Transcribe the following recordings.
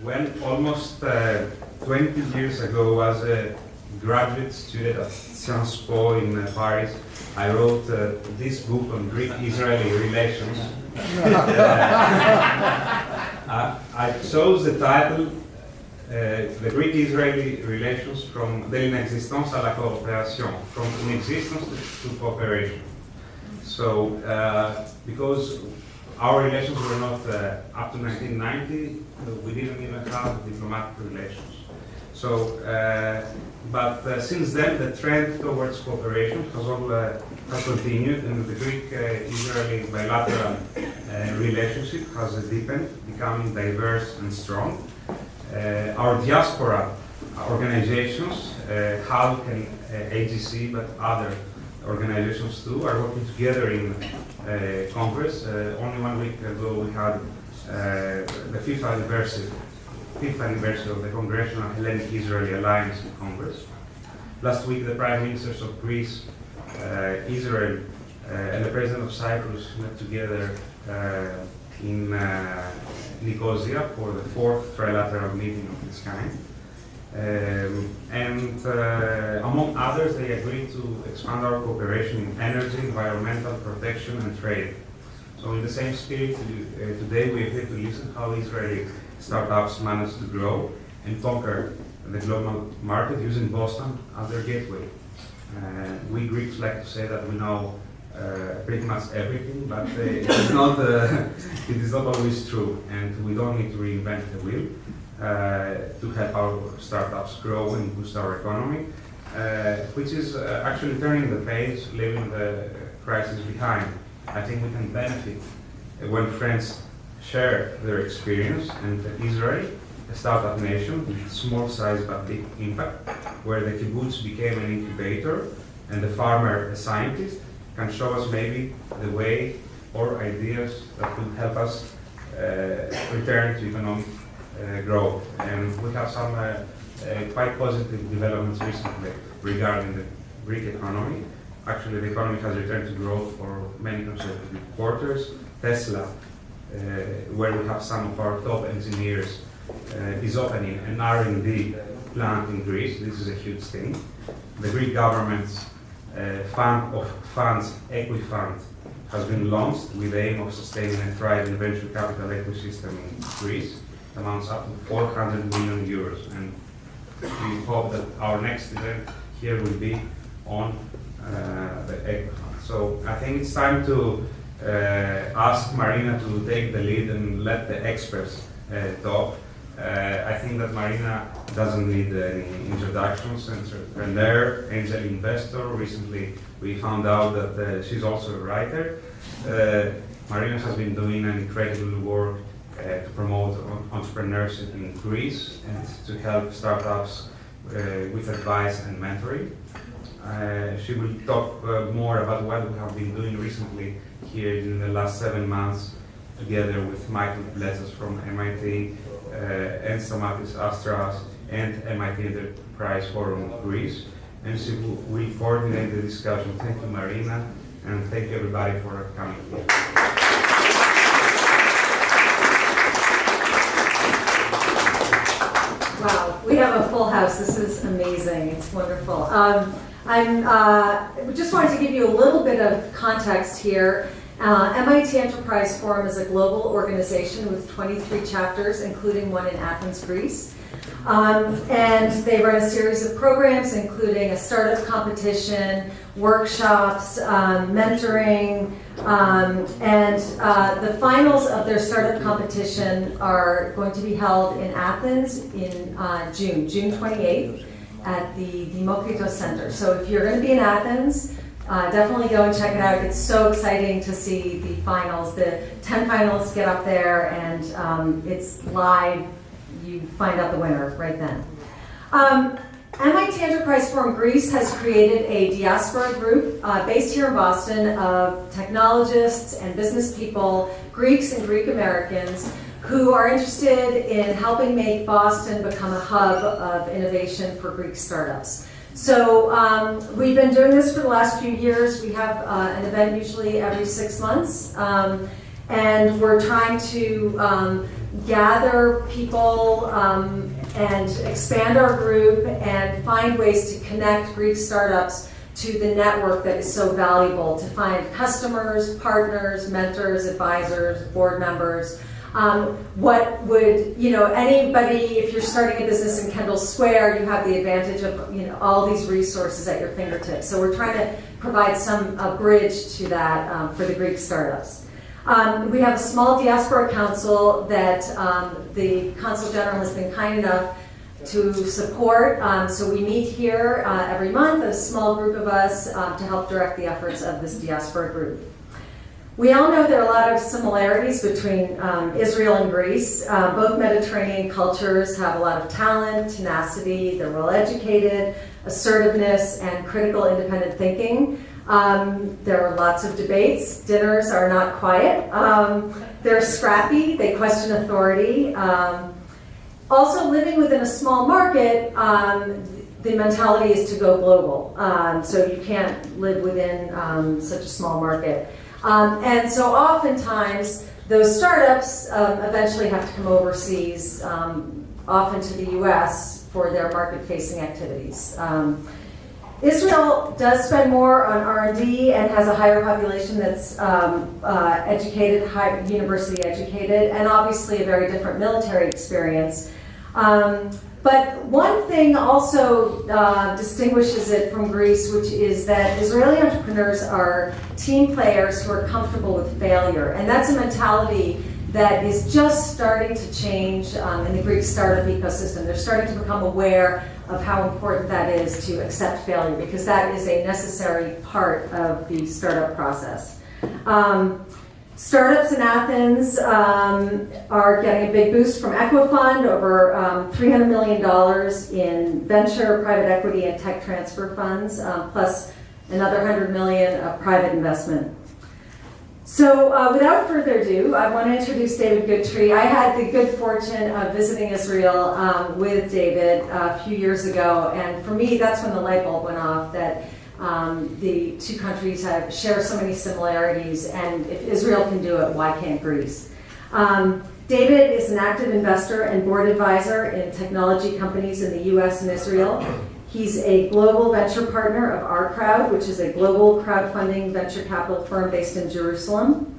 When almost 20 years ago, as a graduate student at Sciences Po in Paris, I wrote this book on Greek-Israeli relations. I chose the title The Greek-Israeli Relations from de l'inexistence à la coopération, from inexistence to cooperation. So, because our relations were not, up to 1990, we didn't even have diplomatic relations. So, but since then, the trend towards cooperation has continued, and the Greek-Israeli bilateral relationship has deepened, becoming diverse and strong. Our diaspora organizations, HALC and AGC, but other organizations too, are working together in Congress. Only 1 week ago we had the fifth anniversary of the Congressional Hellenic Israeli Alliance in Congress. Last week the Prime Ministers of Greece, Israel, and the President of Cyprus met together in Nicosia for the 4th trilateral meeting of this kind. Among others, they agreed to expand our cooperation in energy, environmental protection, and trade. So in the same spirit, today we are here to listen how Israeli startups manage to grow and conquer the global market using Boston as their gateway. We Greeks like to say that we know pretty much everything, but it is not always true, and we don't need to reinvent the wheel to help our startups grow and boost our economy, which is actually turning the page, leaving the crisis behind. I think we can benefit when friends share their experience, and Israel, a startup nation with small size but big impact, where the kibbutz became an incubator and the farmer a scientist, can show us maybe the way or ideas that could help us return to economic growth. And we have some quite positive developments recently regarding the Greek economy. Actually, the economy has returned to growth for many consecutive quarters. Tesla, where we have some of our top engineers, is opening an R&D plant in Greece. This is a huge thing. The Greek government's fund of funds, Equifund, has been launched with the aim of sustaining a thriving venture capital ecosystem in Greece. It amounts up to 400 million euros, and we hope that our next event here will be on the Equifund. So I think it's time to ask Marina to take the lead and let the experts talk. I think that Marina doesn't need any introductions. Entrepreneur, angel investor. Recently, we found out that she's also a writer. Marina has been doing an incredible work to promote entrepreneurship in Greece and to help startups with advice and mentoring. She will talk more about what we have been doing recently here in the last 7 months, together with Michael Blezas from MIT, and Stamatis Astras, and MIT Enterprise Forum Greece. And she will coordinate the discussion. Thank you, Marina, and thank you everybody for coming here. Wow, we have a full house. This is amazing. It's wonderful. I just wanted to give you a little bit of context here. MIT Enterprise Forum is a global organization with 23 chapters, including one in Athens, Greece. And they run a series of programs, including a startup competition, workshops, mentoring, and the finals of their startup competition are going to be held in Athens in June 28th at the Demokritos Center. So if you're going to be in Athens, definitely go and check it out. It's so exciting to see the finals. The 10 finalists get up there, and it's live. You find out the winner right then. MIT Enterprise Forum Greece has created a diaspora group based here in Boston of technologists and business people, Greeks and Greek Americans, who are interested in helping make Boston become a hub of innovation for Greek startups. So we've been doing this for the last few years. We have an event usually every 6 months, and we're trying to gather people and expand our group and find ways to connect Greek startups to the network that is so valuable, to find customers, partners, mentors, advisors, board members. What would, anybody, if you're starting a business in Kendall Square, you have the advantage of, all these resources at your fingertips. So we're trying to provide a bridge to that for the Greek startups. We have a small diaspora council that the Consul General has been kind enough to support. So we meet here every month, a small group of us, to help direct the efforts of this diaspora group. We all know there are a lot of similarities between Israel and Greece. Both Mediterranean cultures have a lot of talent, tenacity, they're well educated, assertiveness, and critical independent thinking. There are lots of debates. Dinners are not quiet. They're scrappy, they question authority. Also, living within a small market, the mentality is to go global. So you can't live within such a small market. And so oftentimes, those startups eventually have to come overseas, often to the US, for their market-facing activities. Israel does spend more on R&D and has a higher population that's educated, university educated, and obviously a very different military experience. But one thing also distinguishes it from Greece, which is that Israeli entrepreneurs are team players who are comfortable with failure. And that's a mentality that is just starting to change in the Greek startup ecosystem. They're starting to become aware of how important that is to accept failure, because that is a necessary part of the startup process. Startups in Athens are getting a big boost from Equifund, over $300 million in venture, private equity, and tech transfer funds, plus another $100 million of private investment. So without further ado, I want to introduce David Goodtree. I had the good fortune of visiting Israel with David a few years ago, and for me, that's when the light bulb went off that the two countries share so many similarities, and if Israel can do it, why can't Greece? David is an active investor and board advisor in technology companies in the US and Israel. He's a global venture partner of Our Crowd, which is a global crowdfunding venture capital firm based in Jerusalem.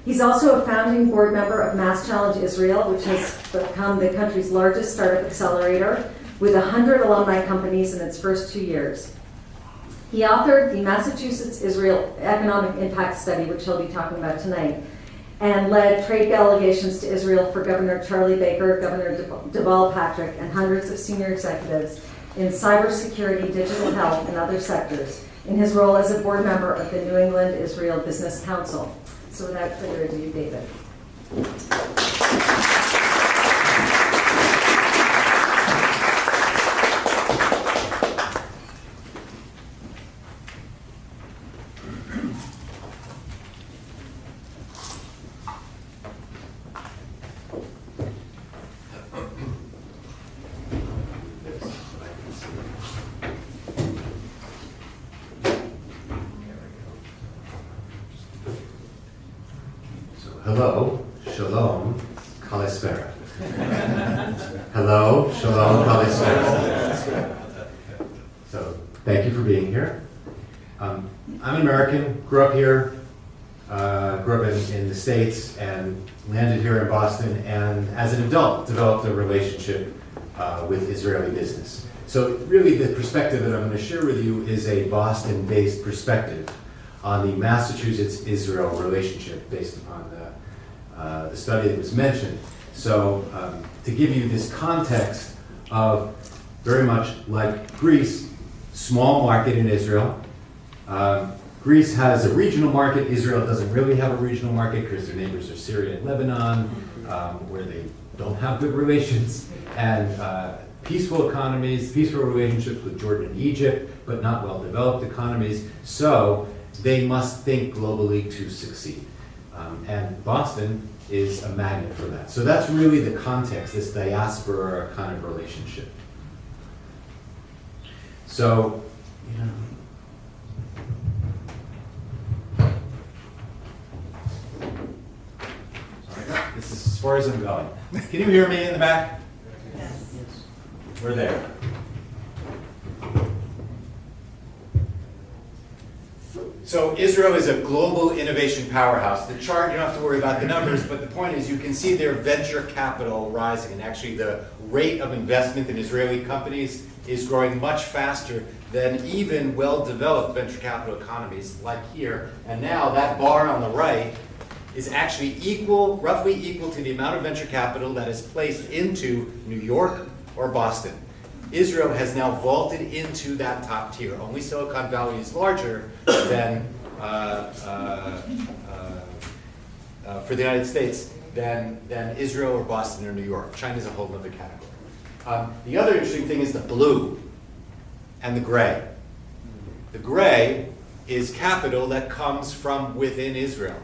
He's also a founding board member of Mass Challenge Israel, which has become the country's largest startup accelerator, with 100 alumni companies in its first 2 years. He authored the Massachusetts-Israel Economic Impact Study, which he'll be talking about tonight, and led trade delegations to Israel for Governor Charlie Baker, Governor Deval Patrick, and hundreds of senior executives in cybersecurity, digital health, and other sectors, in his role as a board member of the New England Israel Business Council. So without further ado, David. Hello, shalom, kalispera. Hello, shalom, kalispera. So, thank you for being here. I'm an American, grew up here, grew up in the States, and landed here in Boston, and as an adult, developed a relationship with Israeli business. So really the perspective that I'm going to share with you is a Boston-based perspective on the Massachusetts-Israel relationship based upon the study that was mentioned. So to give you this context of very much like Greece, small market in Israel. Greece has a regional market. Israel doesn't really have a regional market because their neighbors are Syria and Lebanon, where they don't have good relations, and peaceful economies, peaceful relationships with Jordan and Egypt, but not well-developed economies. So they must think globally to succeed. And Boston is a magnet for that. So that's really the context, this diaspora kind of relationship. So, sorry, this is far as I'm going. Can you hear me in the back? Yes. We're there. So Israel is a global innovation powerhouse. The chart, you don't have to worry about the numbers, but the point is you can see their venture capital rising. And actually the rate of investment in Israeli companies is growing much faster than even well-developed venture capital economies like here. And now that bar on the right is actually equal, roughly equal to the amount of venture capital that is placed into New York or Boston. Israel has now vaulted into that top tier. Only Silicon Valley is larger than, for the United States, than Israel or Boston or New York. China's a whole other category. The other interesting thing is the blue and the gray. The gray is capital that comes from within Israel.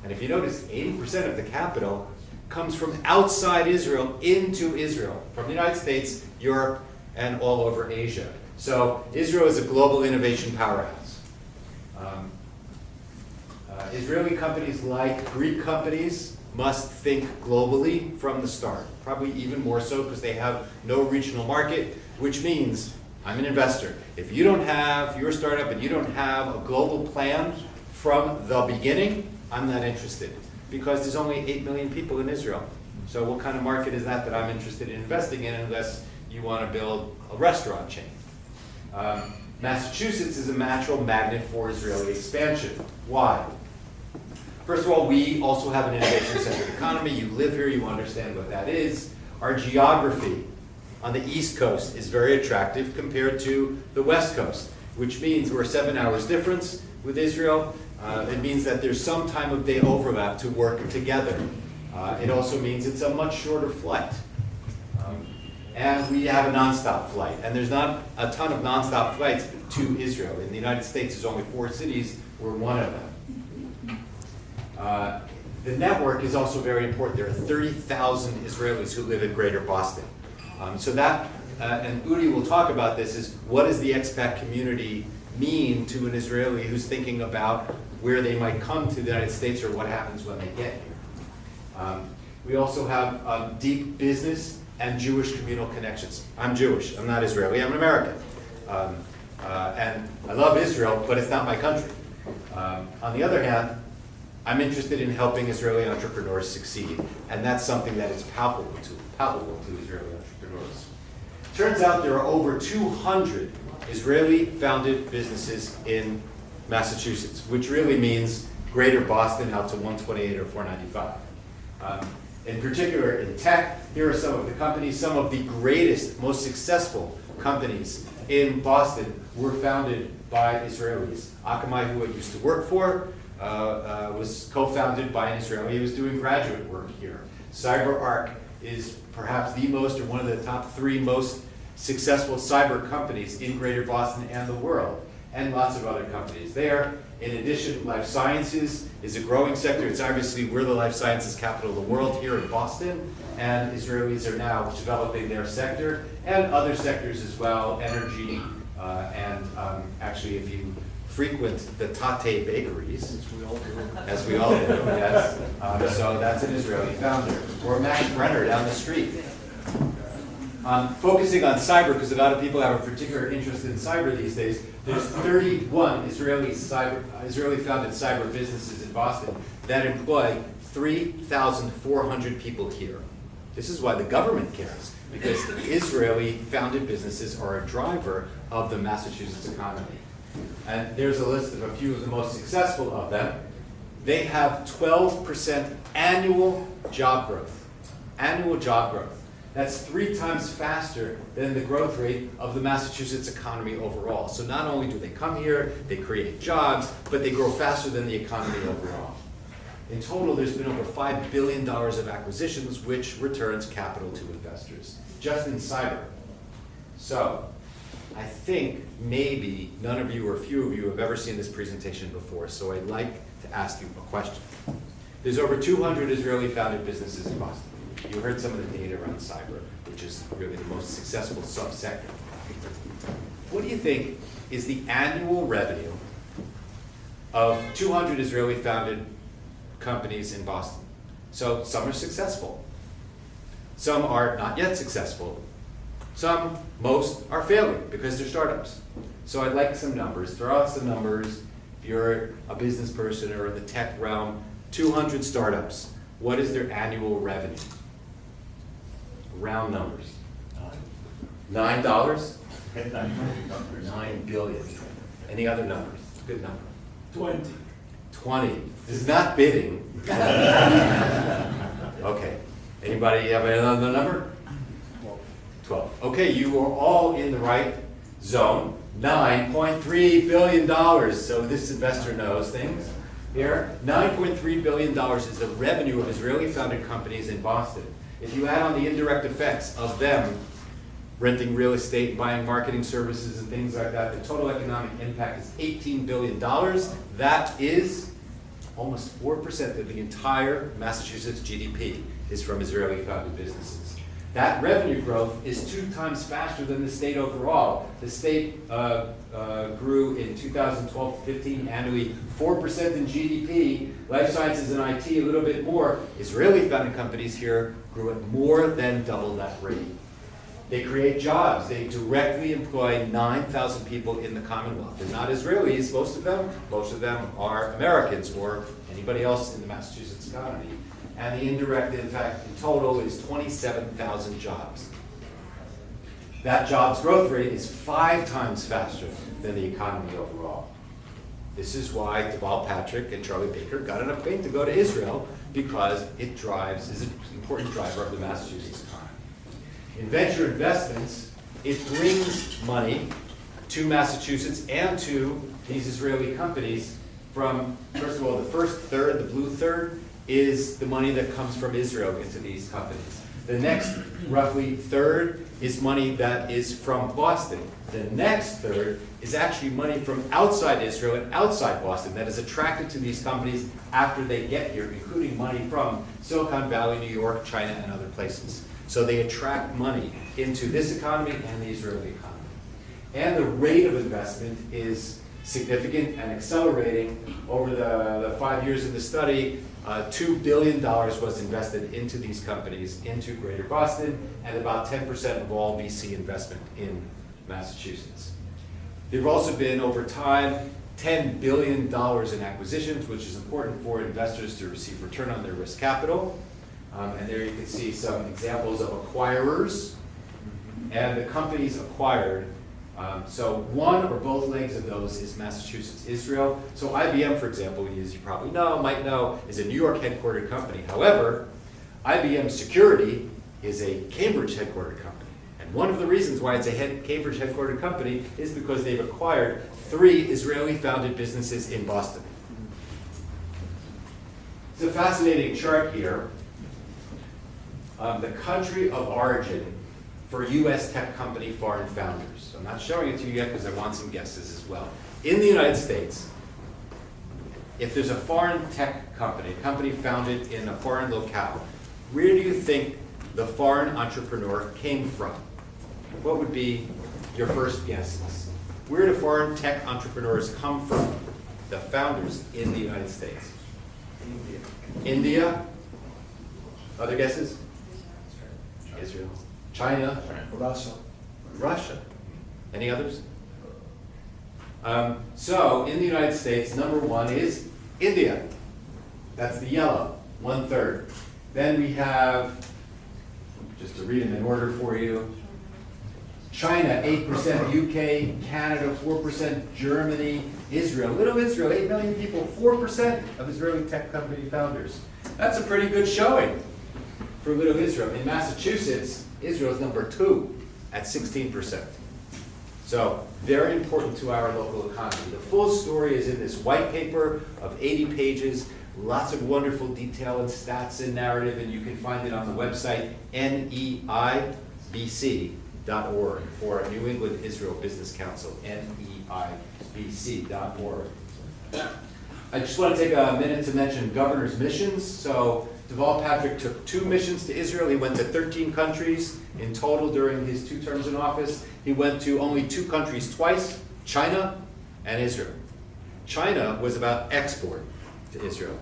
And if you notice, 80% of the capital comes from outside Israel into Israel, from the United States, Europe, and all over Asia. So Israel is a global innovation powerhouse. Israeli companies, like Greek companies, must think globally from the start, probably even more so because they have no regional market, which means I'm an investor. If you don't have your startup and you don't have a global plan from the beginning, I'm not interested because there's only 8 million people in Israel. So what kind of market is that I'm interested in investing in unless you want to build a restaurant chain? Massachusetts is a natural magnet for Israeli expansion. Why? First of all, we also have an innovation-centered economy. You live here, you understand what that is. Our geography on the East Coast is very attractive compared to the West Coast, which means we're 7 hours difference with Israel. It means that there's some time of day overlap to work together. It also means it's a much shorter flight. And we have a nonstop flight. And there's not a ton of nonstop flights to Israel. In the United States, there's only 4 cities. We're one of them. The network is also very important. There are 30,000 Israelis who live in Greater Boston. So that, and Udi will talk about this, is what does the expat community mean to an Israeli who's thinking about where they might come to the United States or what happens when they get here. We also have deep business and Jewish communal connections. I'm Jewish, I'm not Israeli, I'm an American. And I love Israel, but it's not my country. On the other hand, I'm interested in helping Israeli entrepreneurs succeed, and that's something that is palpable to Israeli entrepreneurs. Turns out there are over 200 Israeli-founded businesses in Massachusetts, which really means Greater Boston out to 128 or 495. In particular, in tech, here are some of the companies. Some of the greatest, most successful companies in Boston were founded by Israelis. Akamai, who I used to work for, was co-founded by an Israeli. He was doing graduate work here. CyberArk is perhaps the most, or one of the top 3 most successful cyber companies in Greater Boston and the world, and lots of other companies there. In addition, life sciences is a growing sector. It's obviously, we're the life sciences capital of the world here in Boston, and Israelis are now developing their sector, and other sectors as well, energy, and actually if you frequent the Tate bakeries, as we all do, yes. So that's an Israeli founder. Or Max Brenner down the street. Focusing on cyber, because a lot of people have a particular interest in cyber these days, there's 31 Israeli-founded cyber businesses in Boston that employ 3,400 people here. This is why the government cares, because Israeli-founded businesses are a driver of the Massachusetts economy. And there's a list of a few of the most successful of them. They have 12% annual job growth. Annual job growth. That's 3 times faster than the growth rate of the Massachusetts economy overall. So not only do they come here, they create jobs, but they grow faster than the economy overall. In total, there's been over $5 billion of acquisitions, which returns capital to investors, just in cyber. So I think maybe none of you or few of you have ever seen this presentation before, so I'd like to ask you a question. There's over 200 Israeli-founded businesses in Boston. You heard some of the data around cyber, which is really the most successful subsector. What do you think is the annual revenue of 200 Israeli-founded companies in Boston? So some are successful. Some are not yet successful. Most are failing because they're startups. So I'd like some numbers. Throw out some numbers. If you're a business person or in the tech realm, 200 startups. What is their annual revenue? Round numbers. $9? 9 billion. Any other numbers? Good number. 20. 20. This is not bidding. Okay. Anybody have another number? 12. Okay, you are all in the right zone. $9.3 billion. So this investor knows things here. $9.3 billion is the revenue of Israeli-founded companies in Boston. If you add on the indirect effects of them renting real estate, buying marketing services and things like that, the total economic impact is $18 billion. That is almost 4% of the entire Massachusetts GDP is from Israeli-founded businesses. That revenue growth is 2 times faster than the state overall. The state grew in 2012-15 annually 4% in GDP. Life sciences and IT a little bit more. Israeli-founded companies here grew at more than double that rate. They create jobs. They directly employ 9,000 people in the Commonwealth. They're not Israelis, most of them. Most of them are Americans or anybody else in the Massachusetts economy. And the indirect impact in total is 27,000 jobs. That jobs growth rate is 5 times faster than the economy overall. This is why Deval Patrick and Charlie Baker got on a plane to go to Israel, because it is an important driver of the Massachusetts economy. In venture investments, it brings money to Massachusetts and to these Israeli companies from, first of all, the first third, the blue third, is the money that comes from Israel into these companies. The next roughly third is money that is from Boston. The next third is actually money from outside Israel and outside Boston that is attracted to these companies after they get here, including money from Silicon Valley, New York, China, and other places. So they attract money into this economy and the Israeli economy. And the rate of investment is significant and accelerating. Over the 5 years of the study, $2 billion was invested into these companies, into Greater Boston, and about 10% of all VC investment in Massachusetts. There have also been, over time, $10 billion in acquisitions, which is important for investors to receive return on their risk capital. And there you can see some examples of acquirers and the companies acquired. So one or both legs of those is Massachusetts, Israel. So IBM, for example, as you probably might know, is a New York headquartered company. However, IBM Security is a Cambridge headquartered company. And one of the reasons why it's a Cambridge headquartered company is because they've acquired 3 Israeli-founded businesses in Boston. It's a fascinating chart here. The country of origin for U.S. tech company foreign founders. I'm not showing it to you yet because I want some guesses as well. In the United States, if there's a foreign tech company, a company founded in a foreign locale, where do you think the foreign entrepreneur came from? What would be your first guesses? Where do foreign tech entrepreneurs come from, the founders in the United States? India? Other guesses? Israel. China. Russia. Russia. Any others? So in the United States, number 1 is India. That's the yellow, 1/3. Then we have, just to read them in order for you, China, 8%, UK, Canada, 4%, Germany, Israel. Little Israel, 8 million people, 4% of Israeli tech company founders. That's a pretty good showing for little Israel. In Massachusetts, Israel is number 2 at 16%. So very important to our local economy. The full story is in this white paper of 80 pages, lots of wonderful detail and stats and narrative, and you can find it on the website neibc.org, or New England Israel Business Council, neibc.org. I just want to take a minute to mention governor's missions. So Deval Patrick took 2 missions to Israel. He went to 13 countries in total during his 2 terms in office. He went to only 2 countries twice, China and Israel. China was about export to Israel.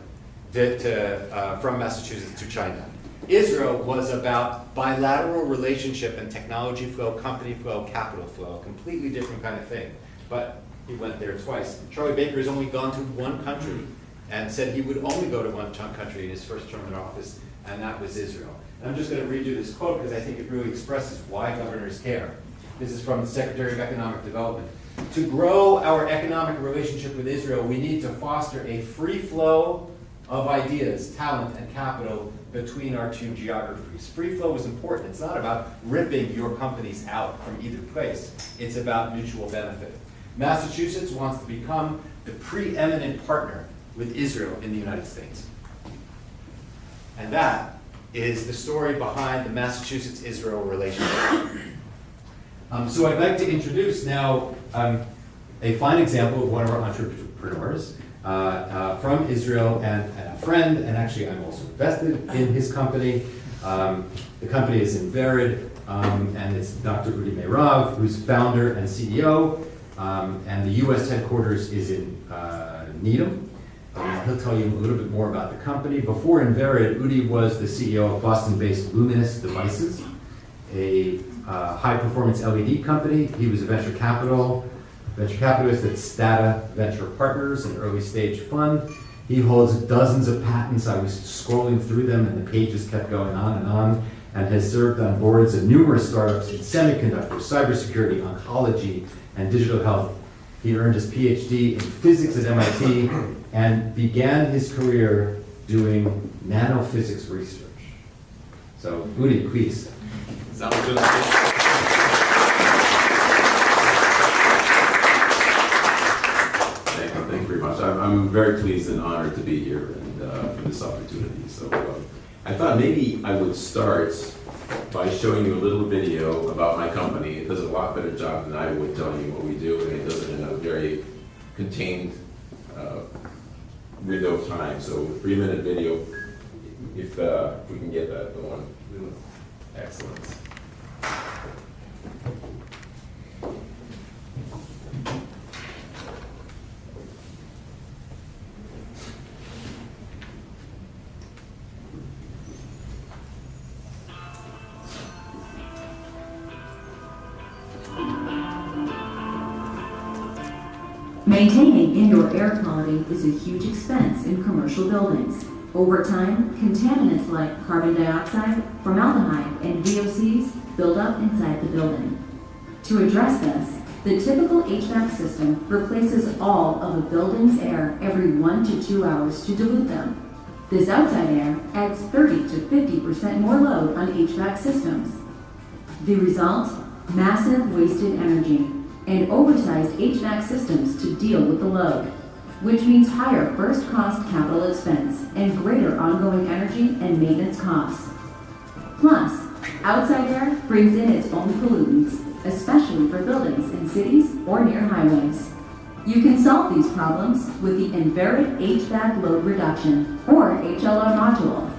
from Massachusetts to China. Israel was about bilateral relationship and technology flow, company flow, capital flow, a completely different kind of thing. But he went there twice. Charlie Baker has only gone to one country and said he would only go to one country in his first term in office, and that was Israel. And I'm just going to read you this quote because I think it really expresses why governors care. This is from the Secretary of Economic Development. To grow our economic relationship with Israel, we need to foster a free flow of ideas, talent, and capital between our two geographies. Free flow is important. It's not about ripping your companies out from either place. It's about mutual benefit. Massachusetts wants to become the preeminent partner with Israel in the United States. And that is the story behind the Massachusetts-Israel relationship. So I'd like to introduce now a fine example of one of our entrepreneurs from Israel and a friend, and actually I'm also invested in his company. The company is in Vered, and it's Dr. Udi Meirav, who's founder and CEO, and the US headquarters is in Needham. He'll tell you a little bit more about the company. Before in Vered, Udi was the CEO of Boston-based Luminous Devices, a high-performance LED company. He was a venture capitalist at Stata Venture Partners, an early-stage fund. He holds dozens of patents. I was scrolling through them, and the pages kept going on, and has served on boards of numerous startups in semiconductors, cybersecurity, oncology, and digital health. He earned his PhD in physics at MIT and began his career doing nanophysics research. So, Udi, please. Sounds good. Thank you very much. I'm very pleased and honored to be here and for this opportunity. So I thought maybe I would start by showing you a little video about my company. It does a lot better job than I would telling you what we do, and it does it in a very contained window of time. So 3-minute video, if we can get that going. Excellent. Maintaining indoor air quality is a huge expense in commercial buildings. Over time, contaminants like carbon dioxide, formaldehyde, and VOCs build up inside the building. To address this, the typical HVAC system replaces all of a building's air every 1 to 2 hours to dilute them. This outside air adds 30 to 50% more load on HVAC systems. The result? Massive wasted energy and oversized HVAC systems to deal with the load, which means higher first cost capital expense and greater ongoing energy and maintenance costs. Plus, outside air brings in its own pollutants, especially for buildings in cities or near highways. You can solve these problems with the Inverid HVAC Load Reduction, or HLR module.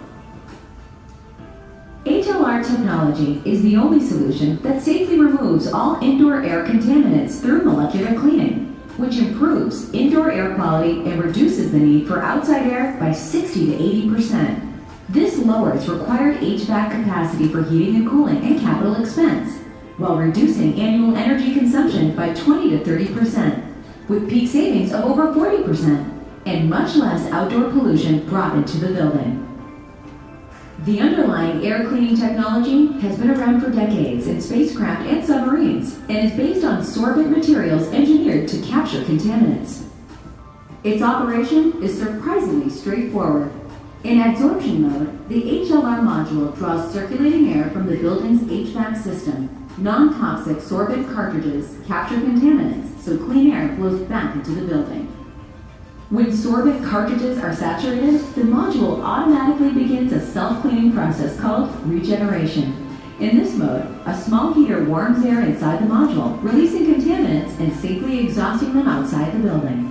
HLR technology is the only solution that safely removes all indoor air contaminants through molecular cleaning, which improves indoor air quality and reduces the need for outside air by 60 to 80%. This lowers required HVAC capacity for heating and cooling and capital expense, while reducing annual energy consumption by 20 to 30%, with peak savings of over 40%, and much less outdoor pollution brought into the building. The underlying air cleaning technology has been around for decades in spacecraft and submarines and is based on sorbent materials engineered to capture contaminants. Its operation is surprisingly straightforward. In adsorption mode, the HLR module draws circulating air from the building's HVAC system. Non-toxic sorbent cartridges capture contaminants so clean air flows back into the building. When sorbent cartridges are saturated, the module automatically begins a self-cleaning process called regeneration. In this mode, a small heater warms air inside the module, releasing contaminants and safely exhausting them outside the building.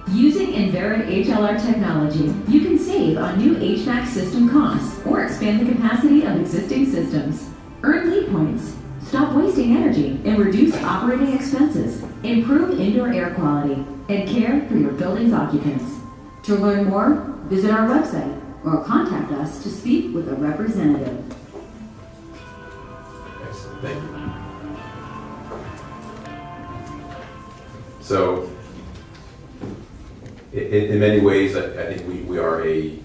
Using Inverid HLR technology, you can save on new HVAC system costs or expand the capacity of existing systems. Earn lead points, stop wasting energy, and reduce operating expenses. Improve indoor air quality and care for your building's occupants. To learn more, Visit our website or contact us to speak with a representative. Excellent, thank you. So, in many ways, I think we are a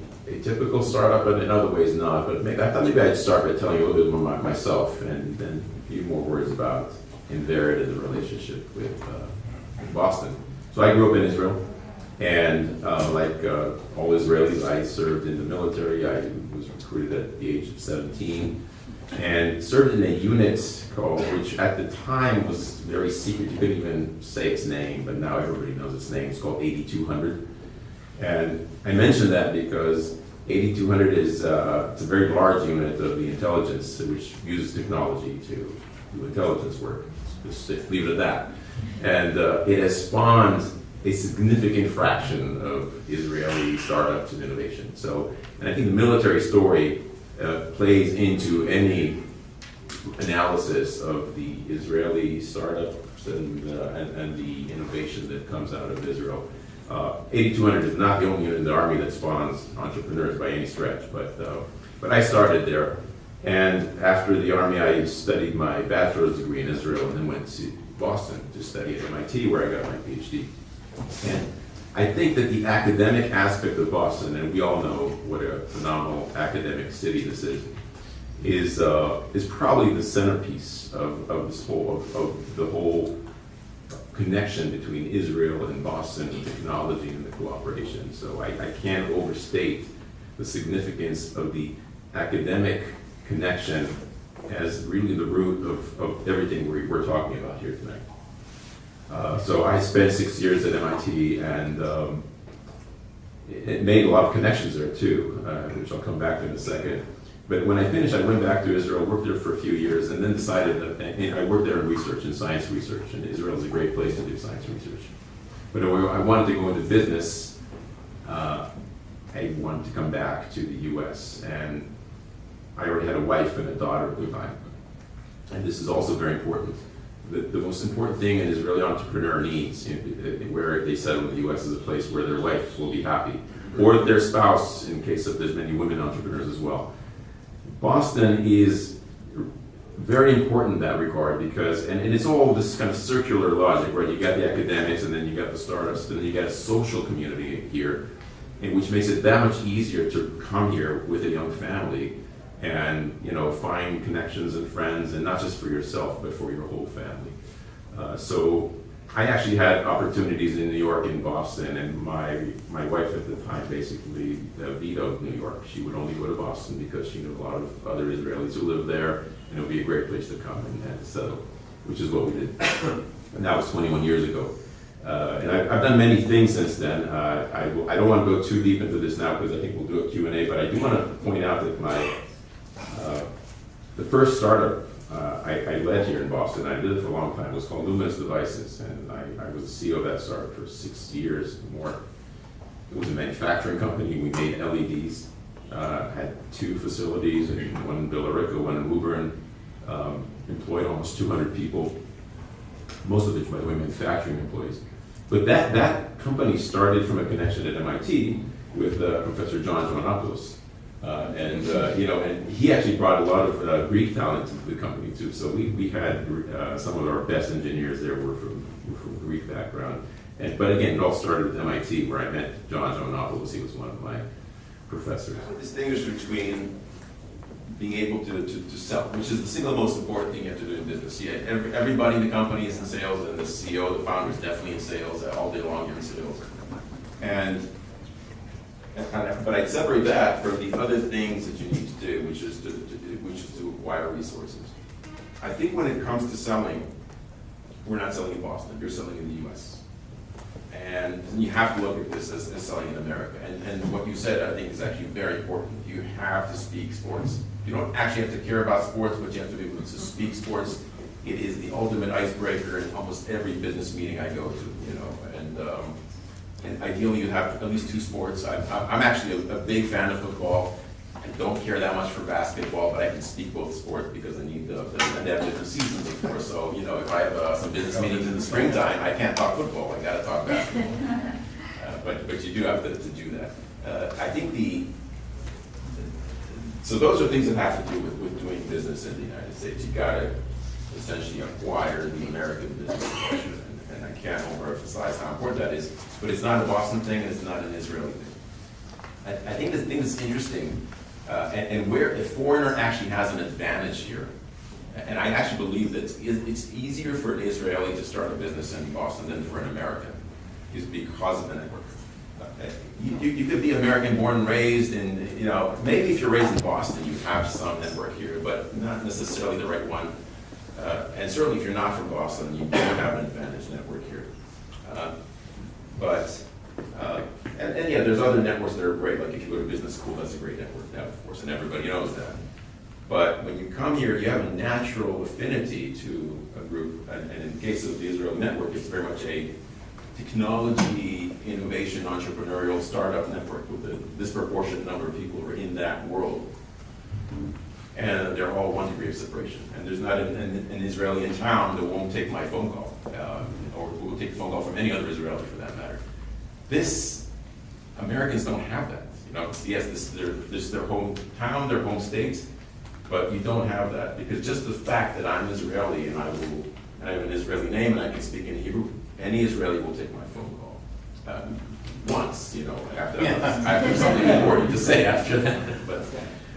typical startup, but in other ways not. But I thought maybe I'd start by telling you a little bit more about myself, and then a few more words about Inverit and the relationship with Boston. So I grew up in Israel, and like all Israelis, I served in the military. I was recruited at the age of 17, and served in a unit which at the time was very secret. You couldn't even say its name, but now everybody knows its name. It's called 8200. And I mention that because 8200 is it's a very large unit of the intelligence, which uses technology to do intelligence work. Just leave it at that. And it has spawned a significant fraction of Israeli startups and innovation. So, and I think the military story plays into any analysis of the Israeli startups and the innovation that comes out of Israel. 8200 is not the only unit in the Army that spawns entrepreneurs by any stretch, but I started there. And after the Army, I studied my bachelor's degree in Israel and then went to Boston to study at MIT, where I got my PhD. And I think that the academic aspect of Boston, and we all know what a phenomenal academic city this is probably the centerpiece of this whole of the whole connection between Israel and Boston and technology and the cooperation. So I can't overstate the significance of the academic connection as really the root of everything we're talking about here tonight. So I spent 6 years at MIT, and it made a lot of connections there too, which I'll come back to in a second. But when I finished, I went back to Israel, worked there for a few years, and then decided that I worked there in research, in science research, and Israel is a great place to do science research. But I wanted to go into business. I wanted to come back to the U.S., and I already had a wife and a daughter at the time. And this is also very important. The most important thing an Israeli entrepreneur needs, where they settle in the U.S., is a place where their wife will be happy, or their spouse, in case of there's many women entrepreneurs as well. Boston is very important in that regard because, and it's all this kind of circular logic, right? You got the academics, and then you got the startups, and then you got a social community here, and which makes it that much easier to come here with a young family and, you know, find connections and friends, and not just for yourself, but for your whole family. So I actually had opportunities in New York and Boston, and my wife at the time basically vetoed New York. She would only go to Boston because she knew a lot of other Israelis who lived there, and it would be a great place to come and settle, which is what we did. And that was 21 years ago. And I've done many things since then. I don't want to go too deep into this now because I think we'll do a Q&A, but I do want to point out that the first startup I led here in Boston, I did it for a long time, was called Luminous Devices, and I was the CEO of that startup for 6 years or more. It was a manufacturing company. We made LEDs, had 2 facilities, one in Billerica, one in Woburn, employed almost 200 people, most of which, by the way, manufacturing employees. But that company started from a connection at MIT with Professor John Joannopoulos. And he actually brought a lot of Greek talent into the company too. So we had some of our best engineers there were from Greek background. But again, it all started with MIT, where I met John Joannopoulos. He was one of my professors. I would distinguish between being able to sell, which is the single most important thing you have to do in business. Yeah, everybody in the company is in sales, and the CEO, the founder, is definitely in sales. All day long, you're in sales. But I'd separate that from the other things that you need to do, which is to acquire resources. I think when it comes to selling, we're not selling in Boston. You're selling in the U.S. And you have to look at this as selling in America. And what you said, I think, is actually very important. You have to speak sports. You don't actually have to care about sports, but you have to be able to speak sports. It is the ultimate icebreaker in almost every business meeting I go to, and ideally you have at least 2 sports. I'm actually a big fan of football. I don't care that much for basketball, but I can speak both sports because I need and they have different seasons, of course. So, if I have some business meetings in the springtime, I can't talk football. I got to talk basketball. but you do have to do that. I think so those are things that have to do with doing business in the United States. You gotta essentially acquire the American business culture, and I can't overemphasize how important that is, but it's not a Boston thing, and it's not an Israeli thing. I think the thing that's interesting, and where a foreigner actually has an advantage here, and I actually believe that it's easier for an Israeli to start a business in Boston than for an American, is because of the network. You could be American born and raised, and maybe if you're raised in Boston, you have some network here, but not necessarily the right one. And certainly if you're not from Boston, you don't have an advantage network here. And yeah, there's other networks that are great, like if you go to business school, that's a great network now, of course, and everybody knows that. But when you come here, you have a natural affinity to a group, and in the case of the Israel network, it's very much a technology, innovation, entrepreneurial startup network with a disproportionate number of people who are in that world. And they're all 1 degree of separation. And there's not an Israeli in town that won't take my phone call, or who will take a phone call from any other Israeli for that matter. Americans don't have that. Yes, this is their hometown, their home state, but you don't have that, because just the fact that I'm Israeli and I have an Israeli name and I can speak in Hebrew, any Israeli will take my phone call. Once, after I have something important to say after that. But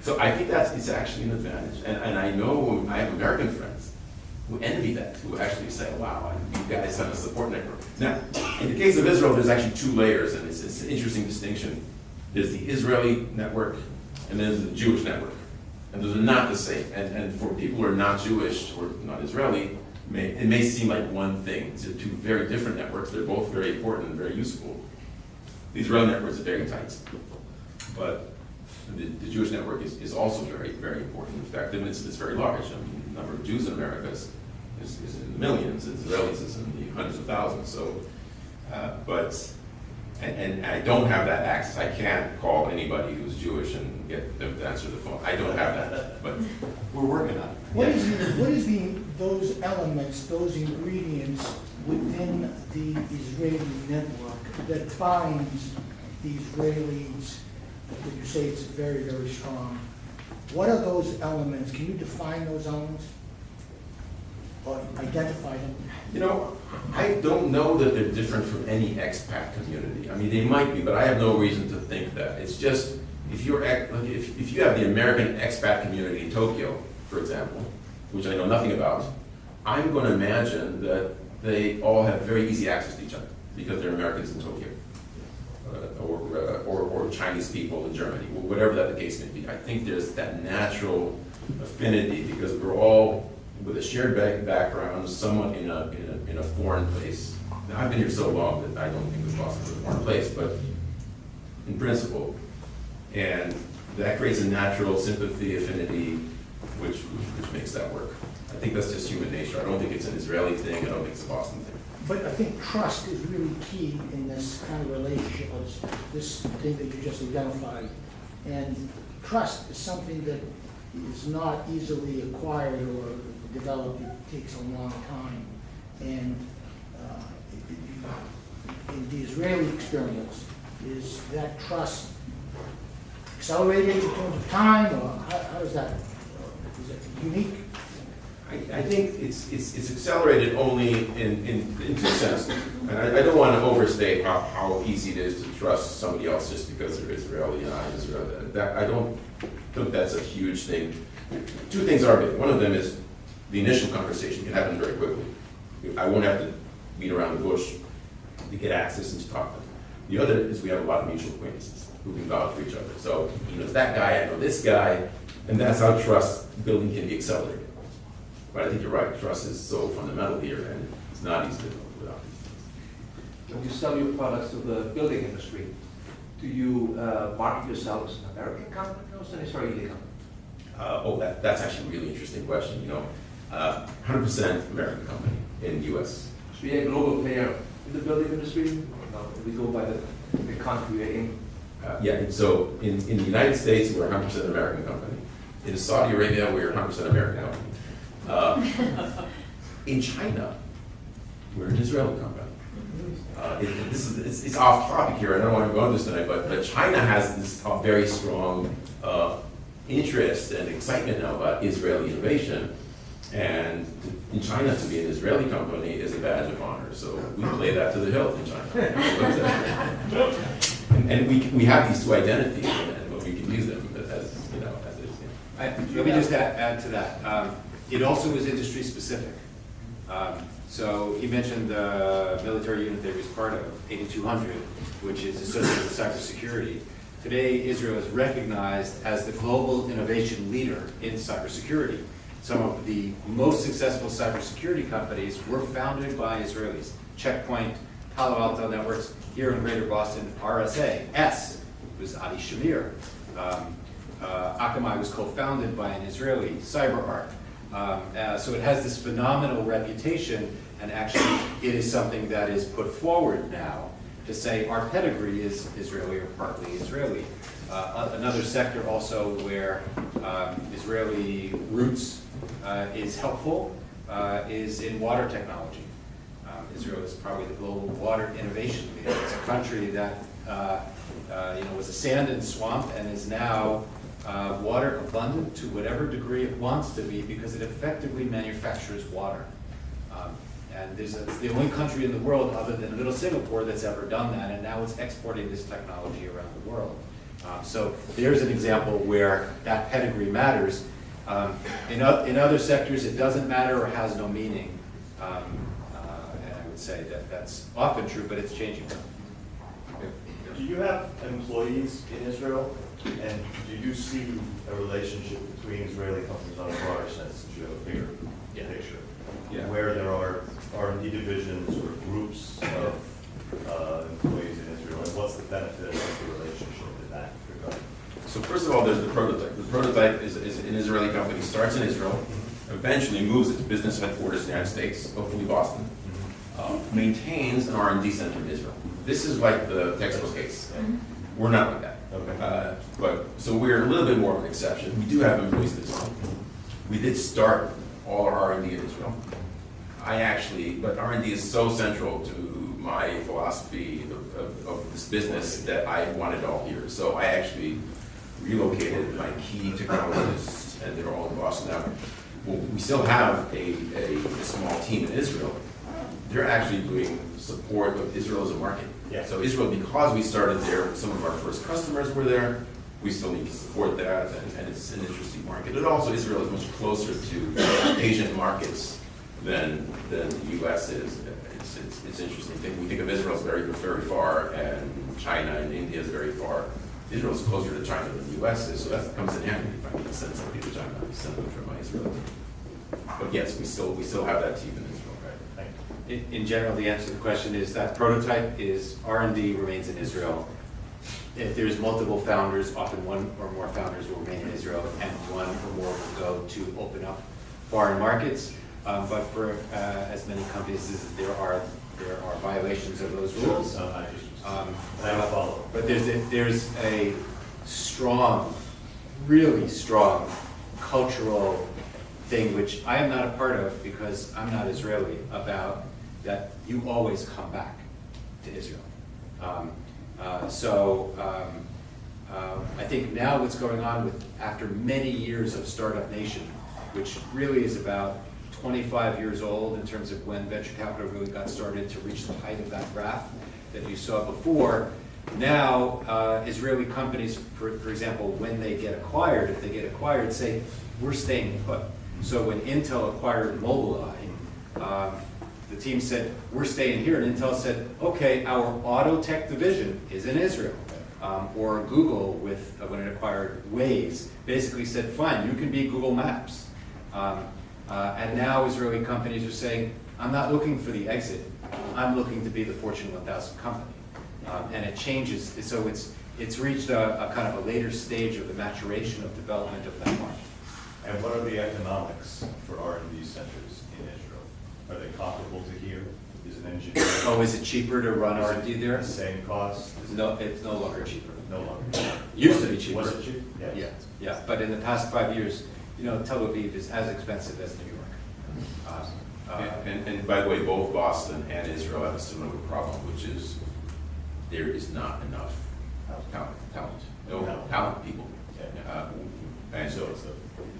so I think it's actually an advantage. And I know I have American friends who envy that, who actually say, wow, you guys have a support network. Now, in the case of Israel, there's actually 2 layers, and it's an interesting distinction. There's the Israeli network, and then there's the Jewish network. And those are not the same. And for people who are not Jewish or not Israeli, it may seem like one thing. It's 2 very different networks. They're both very important and very useful. The Israeli network is very tight. But the Jewish network is also very, very important. In fact, it's very large. I mean, the number of Jews in America is in the millions. Israelis is in the hundreds of thousands. So, and I don't have that access. I can't call anybody who's Jewish and get them to answer the phone. I don't have that, but we're working on it. What is those elements, those ingredients within the Israeli network that binds the Israelis? That you say it's very, very strong. What are those elements? Can you define those elements or identify them? I don't know that they're different from any expat community. I mean, they might be, but I have no reason to think that. It's just, if you have the American expat community in Tokyo, for example, which I know nothing about, I'm going to imagine that they all have very easy access to each other because they're Americans in Tokyo. Or Chinese people in Germany, whatever that the case may be. I think there's that natural affinity because we're all with a shared background, somewhat in a foreign place. Now, I've been here so long that I don't think it's possible a foreign place, but in principle, and that creates a natural sympathy, affinity, which makes that work. I think that's just human nature. I don't think it's an Israeli thing. I don't think it's a Boston thing. But I think trust is really key in this kind of relationship, this thing that you just identified. And trust is something that is not easily acquired or developed. It takes a long time. And in the Israeli experience, is that trust accelerated in terms of time, or how is that? Is it unique? I think it's accelerated only in 2 senses. And I don't want to overstate how easy it is to trust somebody else just because they're Israeli and I'm Israeli. I don't think that's a huge thing. 2 things are big. One of them is the initial conversation can happen very quickly. I won't have to beat around the bush to get access and to talk to them. The other is we have a lot of mutual acquaintances who can vouch for each other. So he knows that guy, I know this guy, and that's how trust building can be accelerated. But I think you're right, trust is so fundamental here, and it's not easy to build without these things. When you sell your products to the building industry, do you market yourself as an American company or as an Israeli company? That's actually a really interesting question. 100% American company in the U.S. So you're a global player in the building industry? No, we go by the country we're in. Yeah, so in the United States, we're a 100% American company. In Saudi Arabia, we're a 100% American company. In China, we're an Israeli company. it's off topic here. I don't want to go into this tonight, but China has this very strong interest and excitement now about Israeli innovation. And in China, to be an Israeli company is a badge of honor. So we play that to the hilt in China. and we have these two identities, and we can use them as is. Let me just add to that. It also is industry specific. So he mentioned the military unit that he was part of, 8200, which is associated with cybersecurity. Today, Israel is recognized as the global innovation leader in cybersecurity. Some of the most successful cybersecurity companies were founded by Israelis. Checkpoint, Palo Alto Networks, here in Greater Boston, RSA. S was Adi Shamir. Akamai was co-founded by an Israeli, CyberArk. So it has this phenomenal reputation, and actually it is something that is put forward now to say our pedigree is Israeli or partly Israeli. Another sector also where Israeli roots is helpful is in water technology. Israel is probably the global water innovation leader. It's a country that was a sand and swamp and is now water abundant to whatever degree it wants to be because it effectively manufactures water. And it's the only country in the world other than little Singapore that's ever done that, and now it's exporting this technology around the world. So there's an example where that pedigree matters. In other sectors, it doesn't matter or has no meaning. And I would say that that's often true, but it's changing. Do you have employees in Israel? And do you see a relationship between Israeli companies on a broader sense, since you have a bigger picture? Yeah. Where there are R&D divisions or groups of employees in Israel, and what's the benefit of the relationship in that regard? So first of all, there's the prototype. The prototype is an Israeli company, starts in Israel, eventually moves its business headquarters to the United States, hopefully Boston, maintains an R&D center in Israel. This is like the textbook case. We're not like that. Okay. So we're a little bit more of an exception. We do have employees in Israel. We did start all our R&D in Israel. But R&D is so central to my philosophy of this business that I want it all here. So I actually relocated my key technologists, and they're all in Boston now. Well, we still have a small team in Israel. They're actually doing support of Israel as a market. Yeah. So Israel, because we started there, some of our first customers were there. We still need to support that, and it's an interesting market. And also, Israel is much closer to Asian markets than the U.S. is. It's interesting. We think of Israel as very far, and China and India is very far. Israel is closer to China than the U.S. is, so that comes in handy if I need to send somebody to China, send them from Israel. But yes, we still have that team in Israel. In general, the answer to the question is that prototype is R&D remains in Israel. If there's multiple founders, often one or more founders will remain in Israel, and one or more will go to open up foreign markets. But for as many companies as there are violations of those rules. I have a follow-up. But there's a strong, really strong cultural thing which I am not a part of because I'm not Israeli, about that you always come back to Israel. I think now what's going on after many years of Startup Nation, which really is about 25 years old in terms of when venture capital really got started to reach the height of that graph that you saw before. Now, Israeli companies, for example, when they get acquired, if they get acquired, say, we're staying put. So when Intel acquired Mobileye, the team said, we're staying here, and Intel said, okay, our auto tech division is in Israel. Or Google, when it acquired Waze, basically said, fine, you can be Google Maps. And now Israeli companies are saying, I'm not looking for the exit, I'm looking to be the Fortune 1000 company. And it changes, so it's reached a kind of a later stage of the maturation of development of that market. And what are the economics for R&D centers in Israel? Are they comparable to here? Is an engineer? Oh, is it cheaper to run R&D there? The same cost? No, it's no longer cheaper. No longer. Used to be cheaper. Was it cheap? Yes. Yeah. But in the past 5 years, Tel Aviv is as expensive as New York. And by the way, both Boston and Israel have a similar problem, which is there is not enough talent people. And so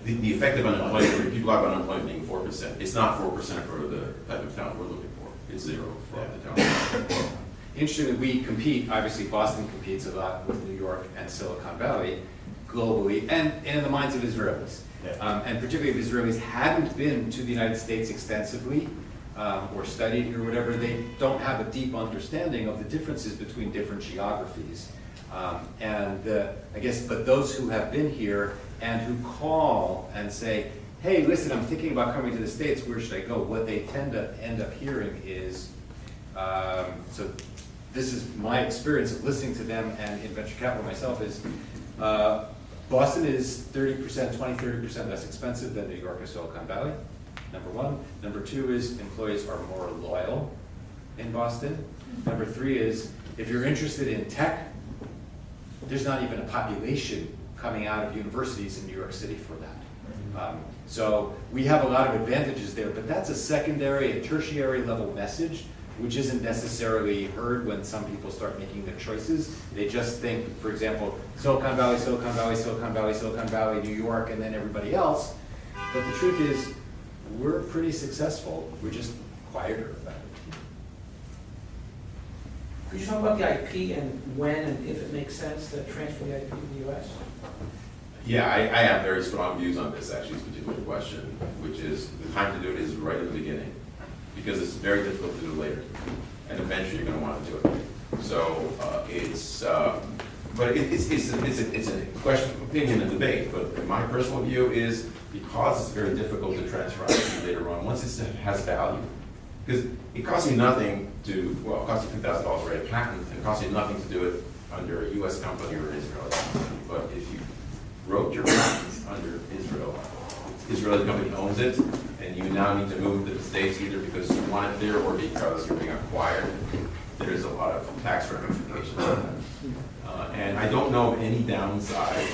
the effective unemployment, people have unemployment being 4%. It's not 4% for the type of talent we're looking for. It's 0 for the talent. Interestingly, we compete, obviously Boston competes a lot with New York and Silicon Valley globally and in the minds of Israelis. And particularly if Israelis hadn't been to the United States extensively or studied or whatever, they don't have a deep understanding of the differences between different geographies. I guess, but those who have been here and who call and say, hey, listen, I'm thinking about coming to the States, where should I go? What they tend to end up hearing is, so this is my experience of listening to them and in venture capital myself is, Boston is 30% less expensive than New York or Silicon Valley, number one. Number two is employees are more loyal in Boston. Number three is if you're interested in tech, there's not even a population coming out of universities in New York City for that. So we have a lot of advantages there, but that's a secondary and tertiary level message which isn't necessarily heard when some people start making their choices. They just think, for example, Silicon Valley, Silicon Valley, Silicon Valley, Silicon Valley, New York, and then everybody else. But the truth is, we're pretty successful. We're just quieter about it. Could you talk about the IP and when and if it makes sense to transfer the IP to the U.S.? Yeah, I have very strong views on this, actually, this particular question, which is the time to do it is right at the beginning, because it's very difficult to do later, and eventually you're going to want to do it. So it's a question of opinion and debate, but my personal view is because it's very difficult to transfer IP later on, once it has value, because it costs you nothing to, well, it costs you $2,000 to write a patent, and it costs you nothing to do it under a U.S. company or an Israeli company, but if you wrote your patent under Israel, Israeli company owns it, and you now need to move to the States either because you want it there or because you're being acquired, there's a lot of tax ramifications on that. And I don't know of any downside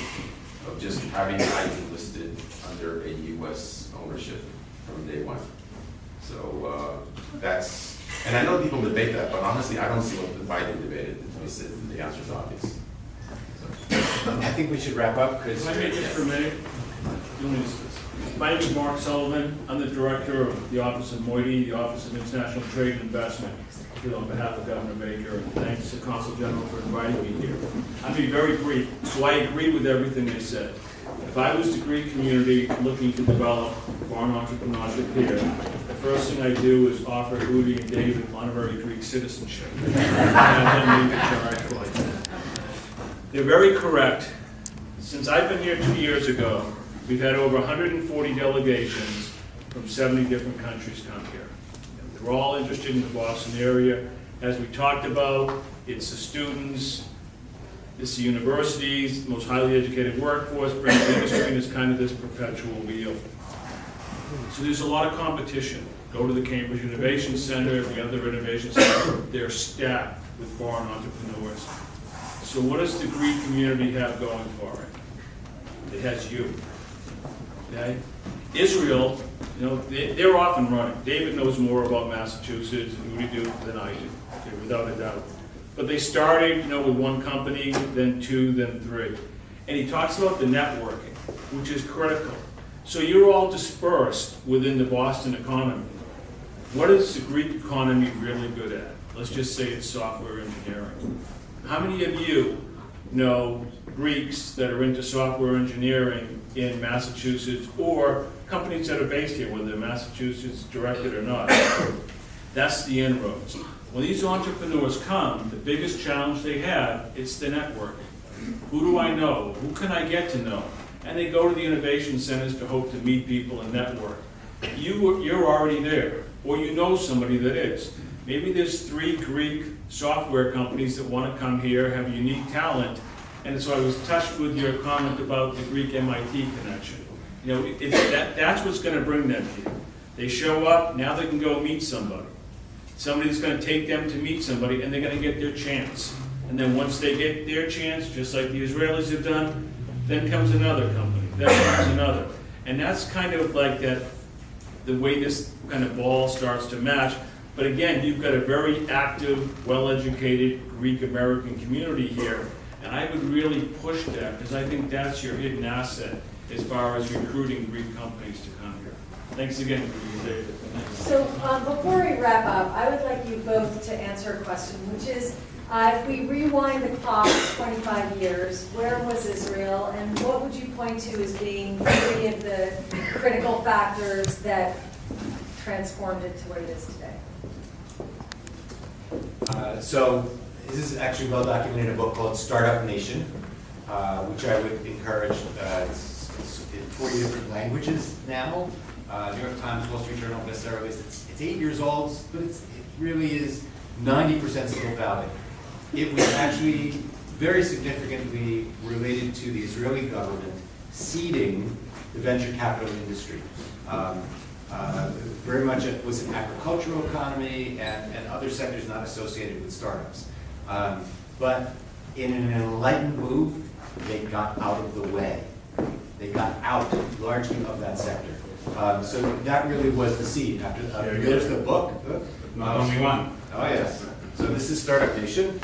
of just having the IP listed under a U.S. ownership from day one. So that's, and I know people debate that, but honestly, I don't see why they debate it. The answer is obvious. I think we should wrap up because. If I may just for a minute. My name is Mark Sullivan. I'm the director of the Office of Moiety, the Office of International Trade and Investment, here on behalf of Governor Baker, and thanks to Consul General for inviting me here. I'll be very brief. So I agree with everything they said. If I was the Greek community looking to develop foreign entrepreneurship here, the first thing I do is offer Udi and David honorary Greek citizenship. And then leave it charged like that. They're very correct. Since I've been here 2 years ago, we've had over 140 delegations from 70 different countries come here. They're all interested in the Boston area. As we talked about, it's the students, it's the universities, the most highly educated workforce, brings industry, and it's kind of this perpetual wheel. So there's a lot of competition. Go to the Cambridge Innovation Center, the other innovation center, they're stacked with foreign entrepreneurs. So what does the Greek community have going for it? It has you. Okay? Israel, you know, they're off and running. David knows more about Massachusetts and Udi do than I do, okay, without a doubt. But they started, you know, with one company, then two, then three. And he talks about the networking, which is critical. So you're all dispersed within the Boston economy. What is the Greek economy really good at? Let's just say it's software engineering. How many of you know Greeks that are into software engineering in Massachusetts or companies that are based here, whether they're Massachusetts directed or not? That's the inroads. When these entrepreneurs come, the biggest challenge they have, it's the networking. Who do I know? Who can I get to know? And they go to the innovation centers to hope to meet people and network. You're already there, or you know somebody that is. Maybe there's 3 Greek software companies that want to come here, have unique talent, and so I was touched with your comment about the Greek MIT connection. You know, that's what's going to bring them here. They show up, now they can go meet somebody. Somebody's going to take them to meet somebody, and they're going to get their chance. And then once they get their chance, just like the Israelis have done, then comes another company, then comes another. And that's kind of like that the way this kind of ball starts to match. But again, you've got a very active, well-educated Greek American community here, and I would really push that because I think that's your hidden asset as far as recruiting Greek companies to come here. Thanks again for your data. So before we wrap up, I would like you both to answer a question, which is, if we rewind the clock 25 years, where was Israel, and what would you point to as being three of the critical factors that transformed it to what it is today? So this is actually well documented in a book called Startup Nation, which I would encourage. It's in 40 different languages now. New York Times, Wall Street Journal, bestseller list. It's 8 years old, but it really is 90% still valid. It was actually very significantly related to the Israeli government seeding the venture capital industry. Very much it was an agricultural economy and other sectors not associated with startups. But in an enlightened move, they got out of the way. They got out largely of that sector. So that really was the seed. After here's the book. Not only one. Oh yes. So this is Startup Nation,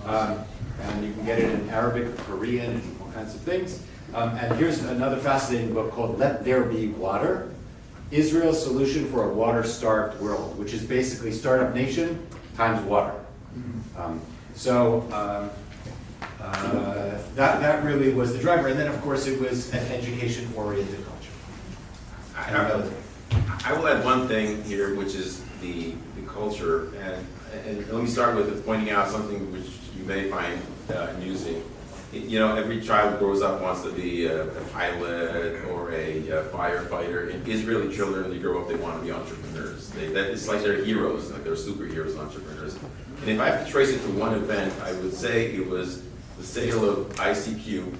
and you can get it in Arabic, Korean, and all kinds of things. And here's another fascinating book called Let There Be Water: Israel's Solution for a Water-Starved World, which is basically Startup Nation times water. That really was the driver. And then, of course, it was an education-oriented culture. I will add one thing here, which is the culture. And let me start with pointing out something which you may find amusing. You know, every child grows up wants to be a pilot or a firefighter. And Israeli children, they grow up, they want to be entrepreneurs. It's like they're heroes, like they're superheroes, entrepreneurs. And if I have to trace it to one event, I would say it was the sale of ICQ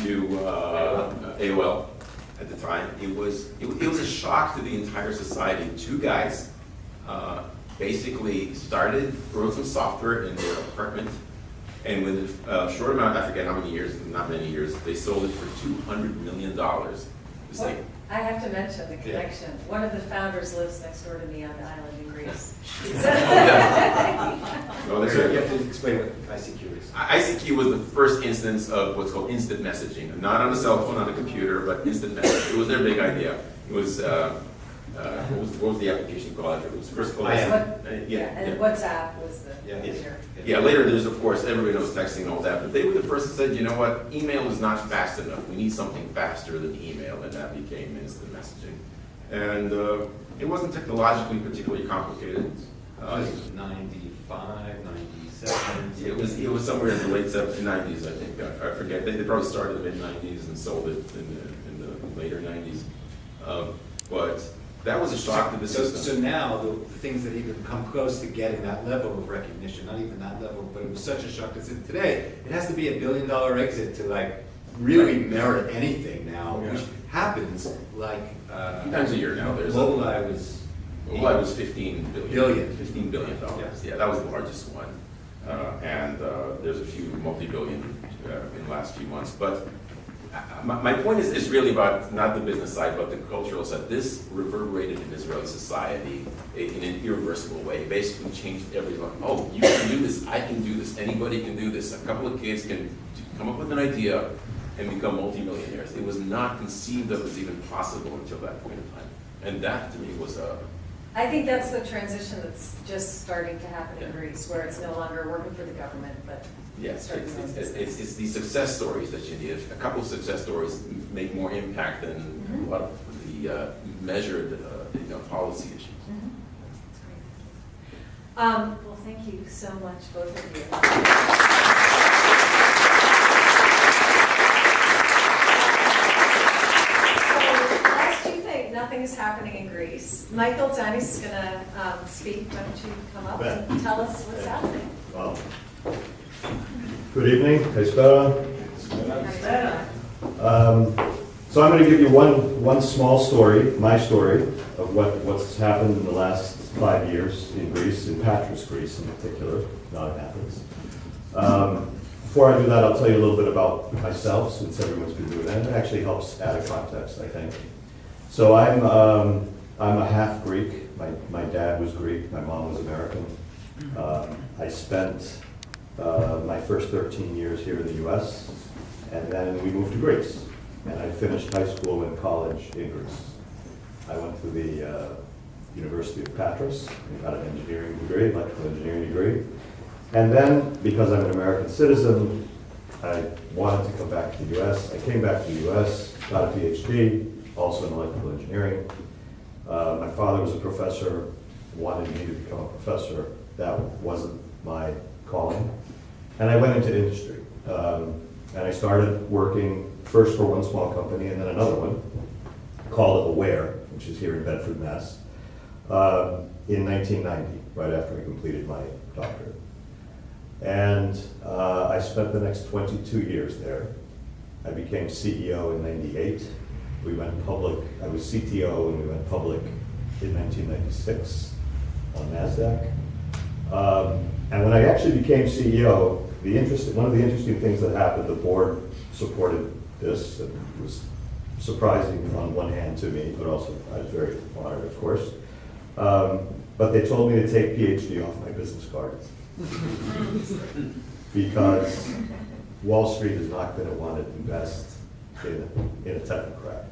to AOL at the time. It was a shock to the entire society. Two guys basically wrote some software in their apartment. And within a short amount, I forget how many years, not many years, they sold it for $200 million. It's like, I have to mention the connection. Yeah. One of the founders lives next door to me on the island in Greece. You have to explain what ICQ is. ICQ was the first instance of what's called instant messaging. Not on a cell phone, on a computer, but instant messaging. It was their big idea. It was, what was the application called? It was first called and WhatsApp was the Yeah, later there's, of course, everybody knows texting and all that, but they were the first that said, you know what, email is not fast enough. We need something faster than email, and that became instant messaging. And it wasn't technologically particularly complicated. It was 95, 97. It was somewhere in the late 90s, I think. I forget. They probably started in the mid-90s and sold it in the later 90s. But that was a shock to the system. So now, the things that even come close to getting that level of recognition, not even that level, but it was such a shock to today, it has to be $1 billion exit to like really merit anything now, which happens like... a few times a year now. Mobileye was 15 billion. $15 billion. Yeah, that was the largest one. And there's a few multi-billion in the last few months. But my point is really about not the business side, but the cultural side. This reverberated in Israeli society in an irreversible way. It basically changed everyone. Oh, you can do this. I can do this. Anybody can do this. A couple of kids can come up with an idea and become multimillionaires. It was not conceived of as even possible until that point in time. And that, to me, was a... I think that's the transition that's just starting to happen in Greece, where it's no longer working for the government, but... Yes, it's the success stories that you need. A couple of success stories make more impact than a lot of the measured policy issues. That's great. Well, thank you so much, both of you. Nothing is happening in Greece. Michael Zanis is going to speak. Why don't you come up and tell us what's happening? Well, good evening. Kaispera. So I'm going to give you one small story, my story, of what's happened in the last 5 years in Greece, in Patras, Greece in particular, not in Athens. Before I do that, I'll tell you a little bit about myself, since everyone's been doing that. It actually helps add a context, I think. So I'm I'm a half Greek. My dad was Greek, my mom was American. I spent my first 13 years here in the US, and then we moved to Greece. And I finished high school and college in Greece. I went to the University of Patras and got an engineering degree, electrical engineering degree. And then, because I'm an American citizen, I wanted to come back to the US. I came back to the US, got a PhD, also in electrical engineering. My father was a professor, wanted me to become a professor. That wasn't my calling. And I went into industry. And I started working first for one small company and then another one called Aware, which is here in Bedford, Mass, in 1990, right after I completed my doctorate. And I spent the next 22 years there. I became CEO in 98. We went public, I was CTO and we went public in 1996 on NASDAQ. And when I actually became CEO, one of the interesting things that happened, the board supported this. It was surprising on one hand to me, but also I was very honored, of course. But they told me to take PhD off my business card. Because Wall Street is not going to want to invest in a technocrat.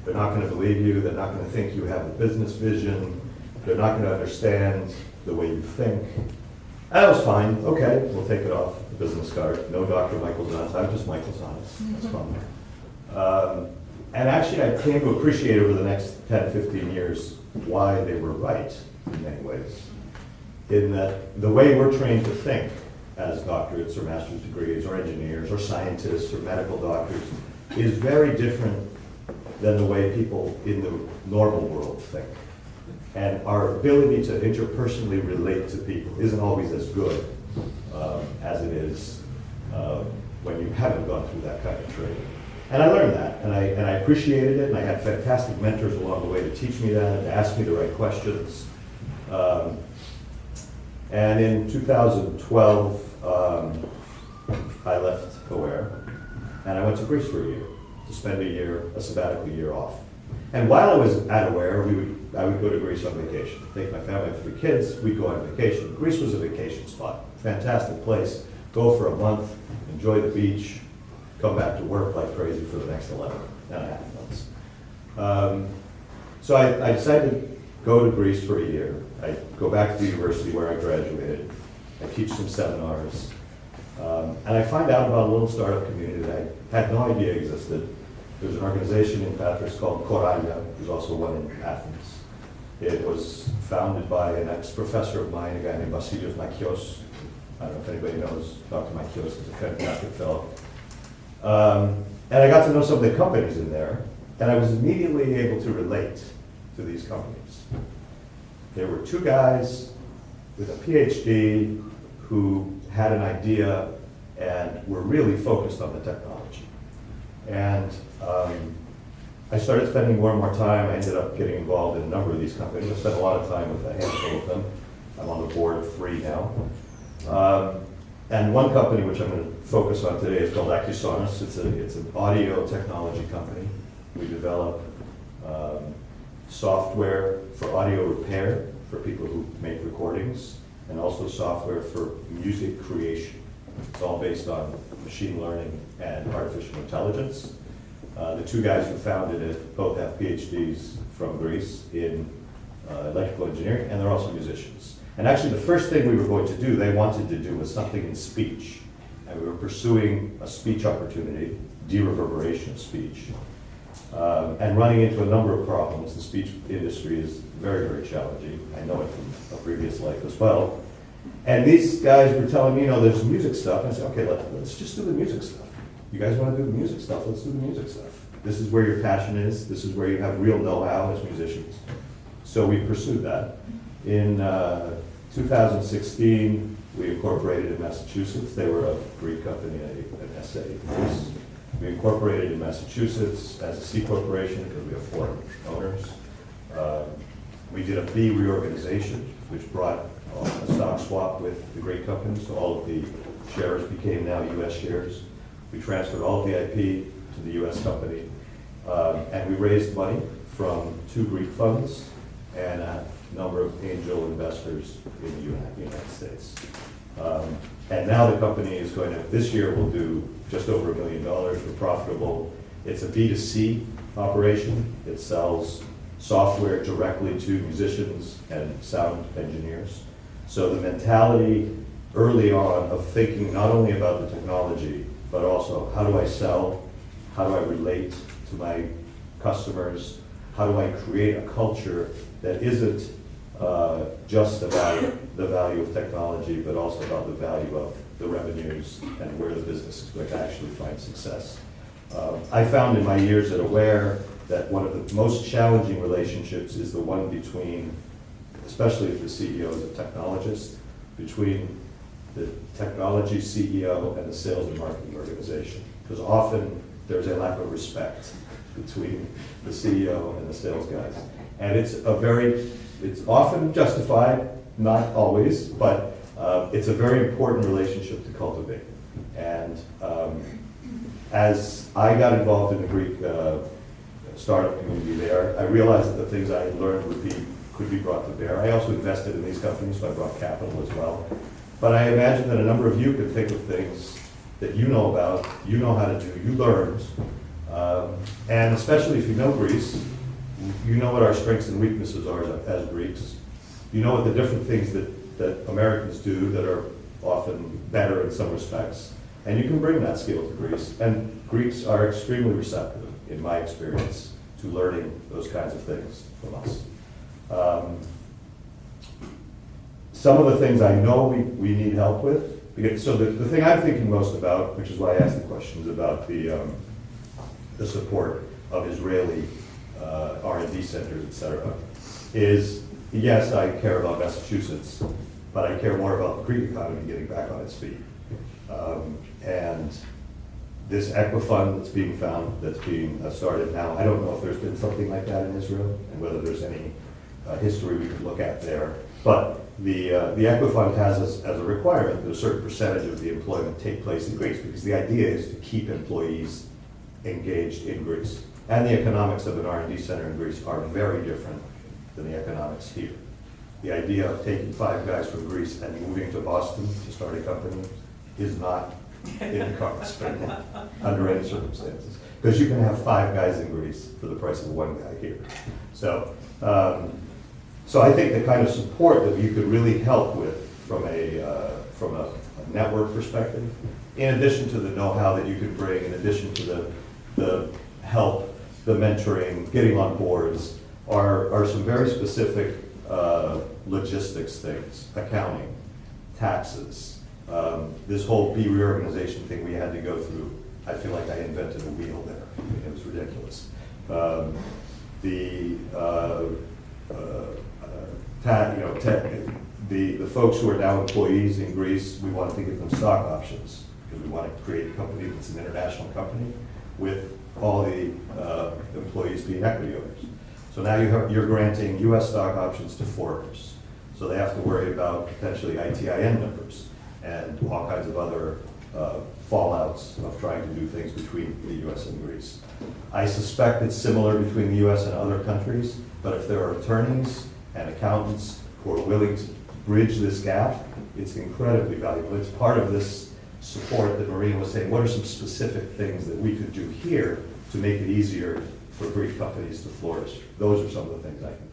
They're not going to believe you. They're not going to think you have a business vision. They're not going to understand the way you think. And that was fine. Okay, we'll take it off the business card. No Dr. Michael Zahns. I'm just Michael Zahns. That's fine. And actually, I came to appreciate over the next 10, 15 years why they were right in many ways. In that the way we're trained to think as doctorates or master's degrees or engineers or scientists or medical doctors is very different than the way people in the normal world think. And our ability to interpersonally relate to people isn't always as good as it is when you haven't gone through that kind of training. And I learned that, and I appreciated it, and I had fantastic mentors along the way to teach me that and to ask me the right questions. And in 2012, I left Aware, and I went to Greece for a year to spend a sabbatical year off. And while I was at Aware, I would go to Greece on vacation. Take my family of 3 kids, we'd go on vacation. Greece was a vacation spot, fantastic place. Go for a month, enjoy the beach, come back to work like crazy for the next 11 and a half months. So I decided to go to Greece for a year. I go back to the university where I graduated. I teach some seminars. And I find out about a little startup community that I had no idea existed. There's an organization in Patras called Koralia. There's also one in Athens. It was founded by an ex-professor of mine, a guy named Vasilios Makios. I don't know if anybody knows Dr. Makios is a fantastic fellow. And I got to know some of the companies in there, and I was immediately able to relate to these companies. There were 2 guys with a PhD who had an idea and were really focused on the technology. And I started spending more and more time. I ended up getting involved in a number of these companies. I spent a lot of time with a handful of them. I'm on the board of 3 now. And one company which I'm going to focus on today is called Acusonis. It's an audio technology company. We develop software for audio repair for people who make recordings, and also software for music creation. It's all based on machine learning and artificial intelligence. The 2 guys who founded it both have PhDs from Greece in electrical engineering, and they're also musicians. And actually the first thing we were going to do, they wanted to do, was something in speech. And we were pursuing a speech opportunity, de-reverberation of speech, and running into a number of problems. The speech industry is very, very challenging. I know it from a previous life as well. And these guys were telling me, there's music stuff. And I said, okay, let's just do the music stuff. You guys want to do the music stuff? Let's do the music stuff. This is where your passion is. This is where you have real know-how as musicians. So we pursued that. In 2016, we incorporated in Massachusetts. They were a Greek company, an SA in Greece. We incorporated in Massachusetts as a C corporation because we have 4 owners. We did a B reorganization, which brought a stock swap with the Greek company, so all of the shares became now U.S. shares. We transferred all of the IP to the U.S. company, and we raised money from 2 Greek funds and a number of angel investors in the United States. And now the company is going to, this year will do just over $1 million. We're profitable. It's a B2C operation. It sells software directly to musicians and sound engineers. So the mentality early on of thinking not only about the technology, but also how do I sell, how do I relate to my customers, how do I create a culture that isn't just about the value of technology, but also about the value of the revenues and where the business is going to actually find success. I found in my years at Aware that one of the most challenging relationships is the one between, especially if the CEO is a technologist, between the technology CEO and the sales and marketing organization. Because often there's a lack of respect between the CEO and the sales guys. And it's often justified, not always, but it's a very important relationship to cultivate. And as I got involved in the Greek startup community there, I realized that the things I had learned could be brought to bear. I also invested in these companies, so I brought capital as well. But I imagine that a number of you could think of things that you know about, you know how to do, you learned. And especially if you know Greece, you know what our strengths and weaknesses are as Greeks. You know what the different things that Americans do that are often better in some respects. And you can bring that skill to Greece. And Greeks are extremely receptive, in my experience, to learning those kinds of things from us. Some of the things I know we need help with. So the thing I'm thinking most about, which is why I asked the questions about the support of Israeli R&D centers, et cetera, is yes, I care about Massachusetts, but I care more about the Greek economy getting back on its feet. And this Equifund that's being started now, I don't know if there's been something like that in Israel and whether there's any history we could look at there. But the Equifund has as a requirement that a certain percentage of the employment take place in Greece, because the idea is to keep employees engaged in Greece. And the economics of an R&D center in Greece are very different than the economics here. The idea of taking 5 guys from Greece and moving to Boston to start a company is not in the cards under any circumstances. Because you can have 5 guys in Greece for the price of 1 guy here. So, so I think the kind of support that you could really help with from a network perspective, in addition to the know-how that you could bring, in addition to the help, the mentoring, getting on boards, are some very specific logistics things, accounting, taxes. This whole reorganization thing we had to go through, I feel like I invented a wheel there. I mean, it was ridiculous. The folks who are now employees in Greece, we wanted to give them stock options because we want to create a company that's an international company with all the employees being equity owners. So now you're granting U.S. stock options to foreigners. So they have to worry about potentially ITIN numbers and all kinds of other fallouts of trying to do things between the U.S. and Greece. I suspect it's similar between the U.S. and other countries, but if there are attorneys and accountants who are willing to bridge this gap, it's incredibly valuable. It's part of this support that Marina was saying, what are some specific things that we could do here to make it easier for Greek companies to flourish? Those are some of the things I can